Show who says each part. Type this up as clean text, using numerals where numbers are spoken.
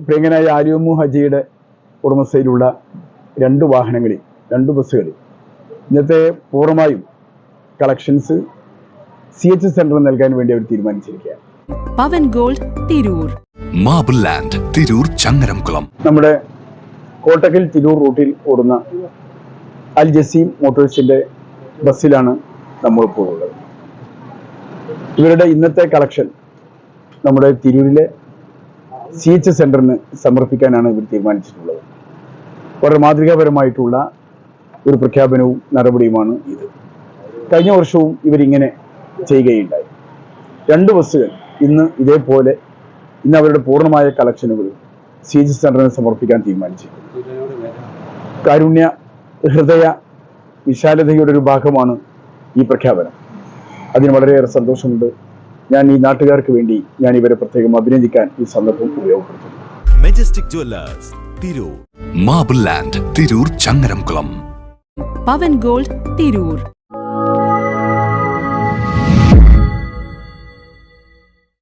Speaker 1: പ്രിയങ്കനായ ആലിയമ്മു ഹജിയുടെ ഉടമസ്ഥയിലുള്ള 2 വാഹനങ്ങളിൽ 2 ബസ്സുകളിൽ ഇന്നത്തെ പൂർണ്ണമായും കളക്ഷൻസ് CH സെന്ററിൽ നൽകാൻ വേണ്ടി അവർ തീരുമാനിച്ചിരിക്കുകയാണ്.
Speaker 2: Pavan Gold Tirur,
Speaker 3: Marble Land Tirur Changaramkulam.
Speaker 1: നമ്മുടെ കോട്ടക്കൽ തിരൂർ റൂട്ടിൽ ഓടുന്ന അൽ ജസീം മോട്ടോഴ്സിന്റെ ബസ്സിലാണ് നമ്മളിപ്പോൾ ഉള്ളത്. ഇവരുടെ ഇന്നത്തെ കളക്ഷൻ നമ്മുടെ തിരൂരിലെ CH സെന്ററിന് സമർപ്പിക്കാനാണ് ഇവർ തീരുമാനിച്ചിട്ടുള്ളത്. വളരെ മാതൃകാപരമായിട്ടുള്ള ഒരു പ്രഖ്യാപനവും നടപടിയുമാണ് ഇത്. കഴിഞ്ഞ വർഷവും ഇവരിങ്ങനെ ചെയ്യുകയുണ്ടായി. 2 ബസ്സുകൾ ഇന്ന് ഇതേപോലെ ഇന്ന് അവരുടെ പൂർണ്ണമായ കളക്ഷനുകൾ CH സെന്ററിന് സമർപ്പിക്കാൻ തീരുമാനിച്ചു. കാരുണ്യ ഹൃദയ വിശാലതയുടെ ഒരു ഭാഗമാണ് ഈ പ്രഖ്യാപനം. അതിന് വളരെയേറെ സന്തോഷമുണ്ട്. ഞാൻ ഈ നാട്ടുകാർക്ക് വേണ്ടി ഞാൻ ഇവരെ പ്രത്യേകം അഭിനന്ദിക്കാൻ ഈ സന്ദർഭം ഉപയോഗപ്പെടുത്തുന്നു.
Speaker 3: Majestic Jewellers Tirur, Marble Land Tirur Changaramkulam.
Speaker 2: Pavan Gold Tirur.